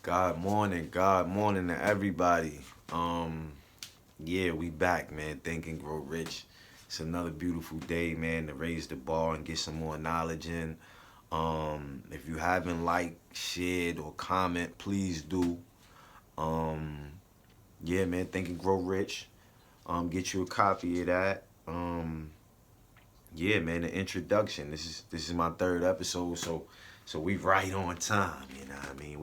God morning to everybody. Yeah, we back, man. Think and Grow Rich. It's another beautiful day, man, to raise the bar and get some more knowledge in. If you haven't liked, shared, or comment, please do. Um, yeah, man, Think and Grow Rich. Get you a copy of that. Yeah, man, the introduction. This is my third episode, so we right on time. You know what I mean?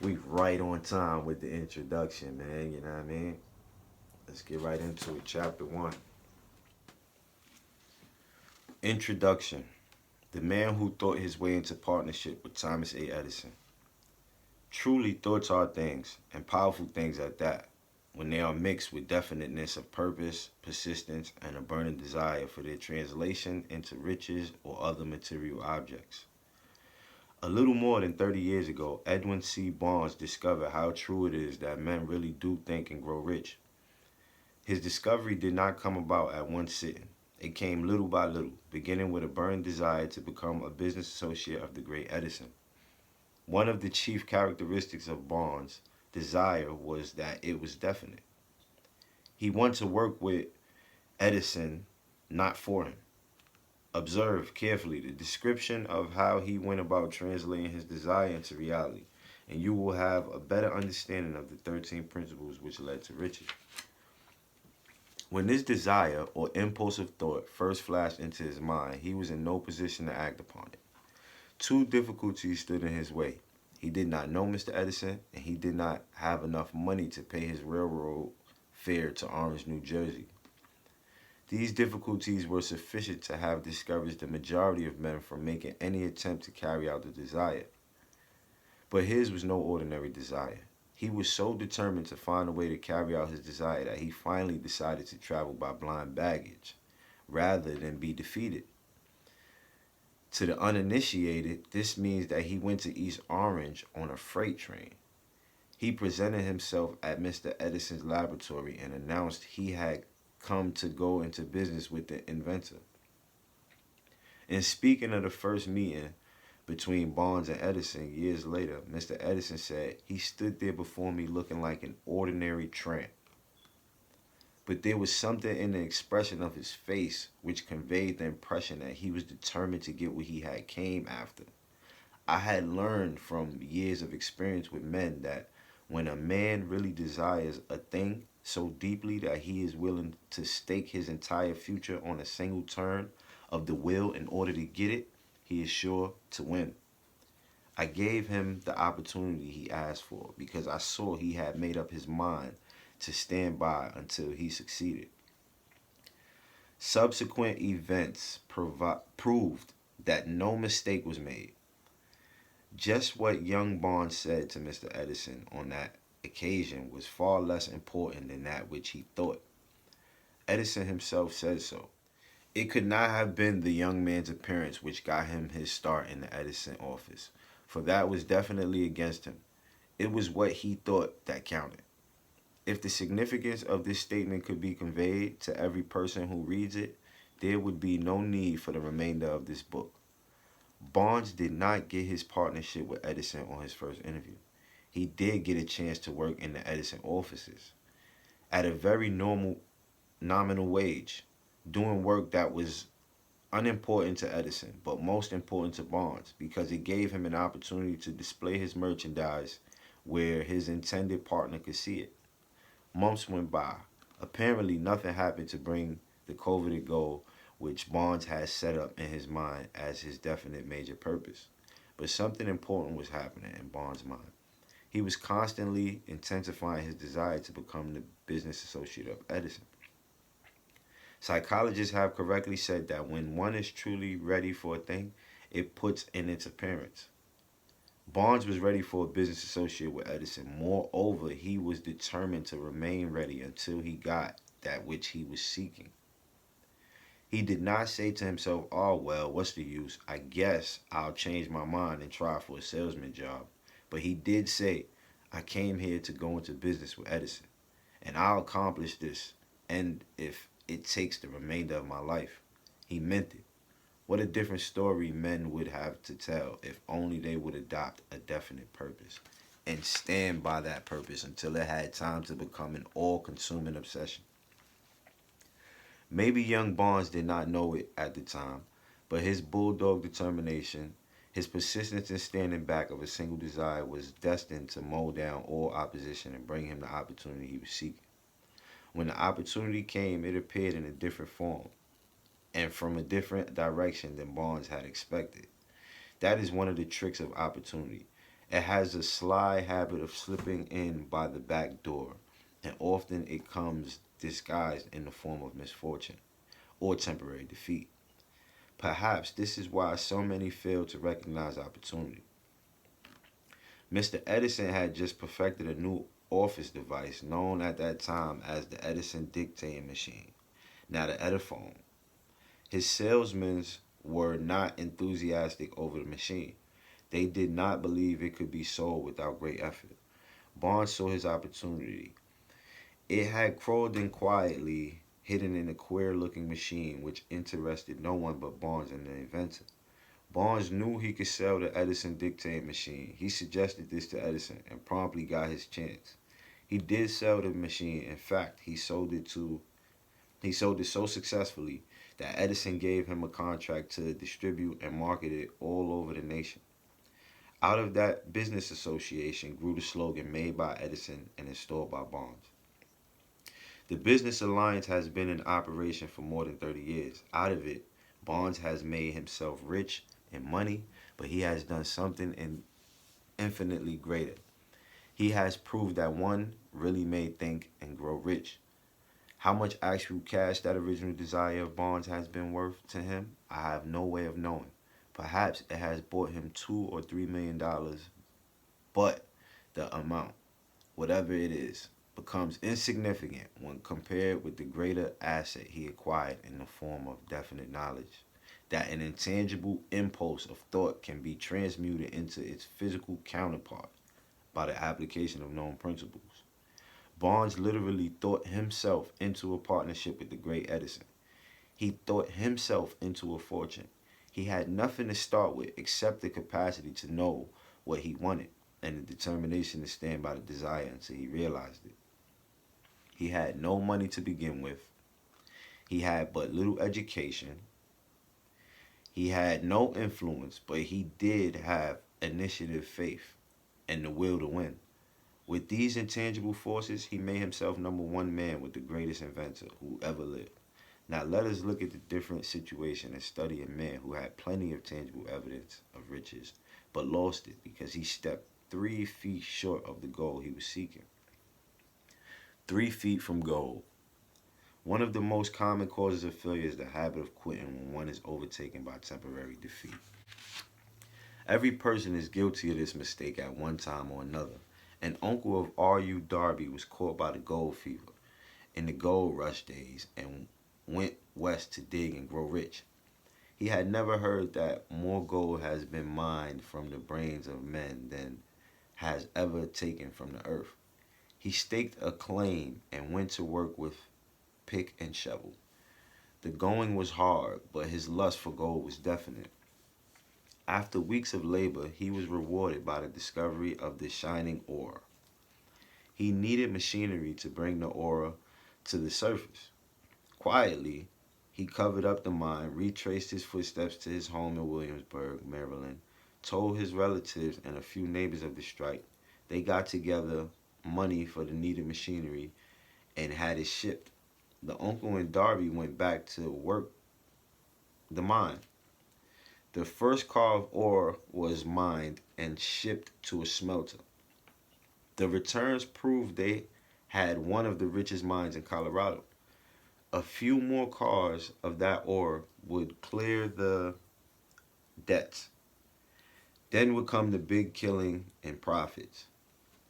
We right on time with the introduction, man. You know what I mean? Let's get right into it. Chapter one. Introduction. The man who thought his way into partnership with Thomas A. Edison. Truly, thoughts are things, and powerful things at that, when they are mixed with definiteness of purpose, persistence, and a burning desire for their translation into riches or other material objects. A little more than 30 years ago, Edwin C. Barnes discovered how true it is that men really do think and grow rich. His discovery did not come about at one sitting. It came little by little, beginning with a burning desire to become a business associate of the great Edison. One of the chief characteristics of Barnes' desire was that it was definite. He wanted to work with Edison, not for him. Observe carefully the description of how he went about translating his desire into reality, and you will have a better understanding of the 13 principles which led to riches. When this desire or impulsive thought first flashed into his mind, he was in no position to act upon it. Two difficulties stood in his way. He did not know Mr. Edison, and he did not have enough money to pay his railroad fare to Orange, New Jersey. These difficulties were sufficient to have discouraged the majority of men from making any attempt to carry out the desire. But his was no ordinary desire. He was so determined to find a way to carry out his desire that he finally decided to travel by blind baggage rather than be defeated. To the uninitiated, this means that he went to East Orange on a freight train. He presented himself at Mr. Edison's laboratory and announced he had come to go into business with the inventor. In speaking of the first meeting between Barnes and Edison years later, Mr. Edison said, "He stood there before me looking like an ordinary tramp. But there was something in the expression of his face which conveyed the impression that he was determined to get what he had came after. I had learned from years of experience with men that when a man really desires a thing so deeply that he is willing to stake his entire future on a single turn of the wheel in order to get it, he is sure to win. I gave him the opportunity he asked for because I saw he had made up his mind to stand by until he succeeded. Subsequent events proved that no mistake was made. Just what young Barnes said to Mr. Edison on that occasion was far less important than that which he thought. Edison himself said so. It could not have been the young man's appearance which got him his start in the Edison office, for that was definitely against him. It was what he thought that counted. If the significance of this statement could be conveyed to every person who reads it, there would be no need for the remainder of this book. Barnes did not get his partnership with Edison on his first interview. He did get a chance to work in the Edison offices at a very nominal wage, doing work that was unimportant to Edison, but most important to Barnes because it gave him an opportunity to display his merchandise where his intended partner could see it. Months went by. Apparently, nothing happened to bring the coveted goal which Barnes had set up in his mind as his definite major purpose. But something important was happening in Barnes' mind. He was constantly intensifying his desire to become the business associate of Edison. Psychologists have correctly said that when one is truly ready for a thing, it puts in its appearance. Barnes was ready for a business associate with Edison. Moreover, he was determined to remain ready until he got that which he was seeking. He did not say to himself, "Oh, well, what's the use? I guess I'll change my mind and try for a salesman job." But he did say, "I came here to go into business with Edison, and I'll accomplish this, and if it takes the remainder of my life." He meant it. What a different story men would have to tell if only they would adopt a definite purpose. and stand by that purpose until it had time to become an all-consuming obsession. Maybe young Barnes did not know it at the time, but his bulldog determination, his persistence in standing back of a single desire was destined to mow down all opposition and bring him the opportunity he was seeking. When the opportunity came, it appeared in a different form and from a different direction than Barnes had expected. That is one of the tricks of opportunity. It has a sly habit of slipping in by the back door, and often it comes disguised in the form of misfortune or temporary defeat. Perhaps this is why so many fail to recognize opportunity. Mr. Edison had just perfected a new office device known at that time as the Edison dictating machine, now the Ediphone. His salesmen were not enthusiastic over the machine. They did not believe it could be sold without great effort. Barnes saw his opportunity. It had crawled in quietly, hidden in a queer looking machine which interested no one but Barnes and the inventor. Barnes knew he could sell the Edison dictating machine. He suggested this to Edison and promptly got his chance. He did sell the machine. In fact, he sold it so successfully that Edison gave him a contract to distribute and market it all over the nation. Out of that business association grew the slogan made by Edison and installed by Barnes. The business alliance has been in operation for more than 30 years. Out of it, Barnes has made himself rich in money, but he has done something infinitely greater. He has proved that one really may think and grow rich. How much actual cash that original desire of Barnes has been worth to him, I have no way of knowing. Perhaps it has bought him $2 or $3 million, but the amount, whatever it is, becomes insignificant when compared with the greater asset he acquired in the form of definite knowledge. That an intangible impulse of thought can be transmuted into its physical counterpart by the application of known principles. Barnes literally thought himself into a partnership with the great Edison. He thought himself into a fortune. He had nothing to start with except the capacity to know what he wanted and the determination to stand by the desire until he realized it. He had no money to begin with. He had but little education. He had no influence, but he did have initiative, faith, and the will to win. With these intangible forces, he made himself number one man with the greatest inventor who ever lived. Now let us look at the different situation and study a man who had plenty of tangible evidence of riches, but lost it because he stepped 3 feet short of the goal he was seeking. 3 feet from goal. One of the most common causes of failure is the habit of quitting when one is overtaken by temporary defeat. Every person is guilty of this mistake at one time or another. An uncle of R.U. Darby was caught by the gold fever in the gold rush days and went west to dig and grow rich. He had never heard that more gold has been mined from the brains of men than has ever taken from the earth. He staked a claim and went to work with pick and shovel. The going was hard, but his lust for gold was definite. After weeks of labor, he was rewarded by the discovery of the shining ore. He needed machinery to bring the ore to the surface. Quietly, he covered up the mine, retraced his footsteps to his home in Williamsburg, Maryland, told his relatives and a few neighbors of the strike. They got together money for the needed machinery and had it shipped. The uncle and Darby went back to work the mine. The first car of ore was mined and shipped to a smelter. The returns proved they had one of the richest mines in Colorado. A few more cars of that ore would clear the debts. Then would come the big killing and profits.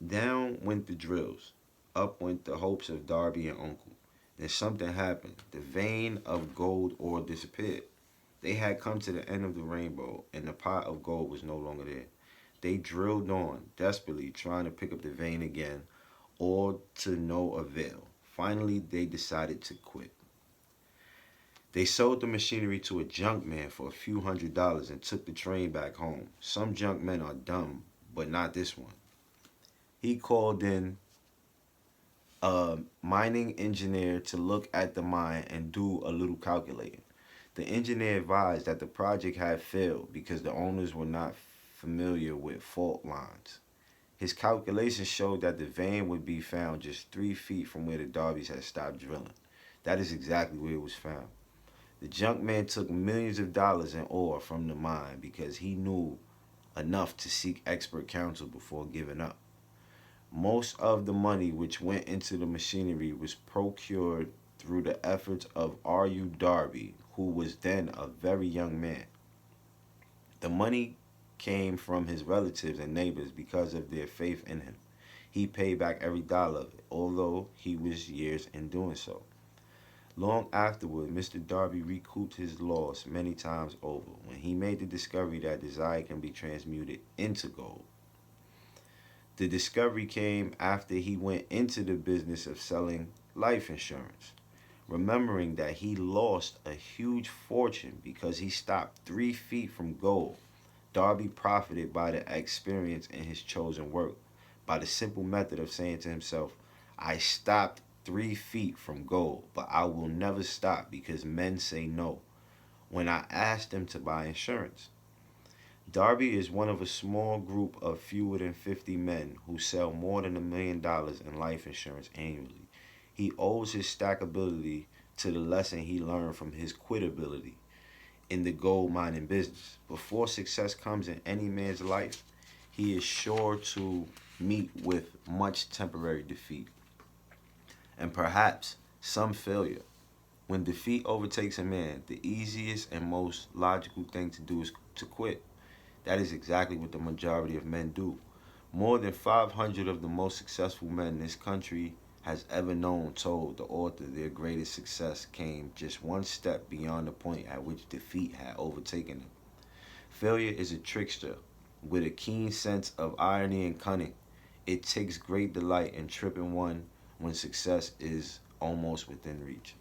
Down went the drills. Up went the hopes of Darby and Uncle. Then something happened. The vein of gold ore disappeared. They had come to the end of the rainbow, and the pot of gold was no longer there. They drilled on, desperately trying to pick up the vein again, all to no avail. Finally, they decided to quit. They sold the machinery to a junk man for a few $100s and took the train back home. Some junk men are dumb, but not this one. he called in a mining engineer to look at the mine and do a little calculating. The engineer advised that the project had failed because the owners were not familiar with fault lines. His calculations showed that the vein would be found just 3 feet from where the Darbys had stopped drilling. That is exactly where it was found. The junk man took millions of dollars in ore from the mine because he knew enough to seek expert counsel before giving up. Most of the money which went into the machinery was procured through the efforts of R.U. Darby, who was then a very young man. The money came from his relatives and neighbors because of their faith in him. He paid back every dollar of it, although he was years in doing so. Long afterward, Mr. Darby recouped his loss many times over when he made the discovery that desire can be transmuted into gold. The discovery came after he went into the business of selling life insurance. Remembering that he lost a huge fortune because he stopped 3 feet from gold, Darby profited by the experience in his chosen work by the simple method of saying to himself, I stopped 3 feet from gold, but I will never stop because men say no when I ask them to buy insurance. Darby is one of a small group of fewer than 50 men who sell more than $1 million in life insurance annually. He owes his stackability to the lesson he learned from his quitability in the gold mining business. Before success comes in any man's life, he is sure to meet with much temporary defeat and perhaps some failure. When defeat overtakes a man, the easiest and most logical thing to do is to quit. That is exactly what the majority of men do. More than 500 of the most successful men this country has ever known told the author their greatest success came just one step beyond the point at which defeat had overtaken them. Failure is a trickster with a keen sense of irony and cunning. It takes great delight in tripping one when success is almost within reach.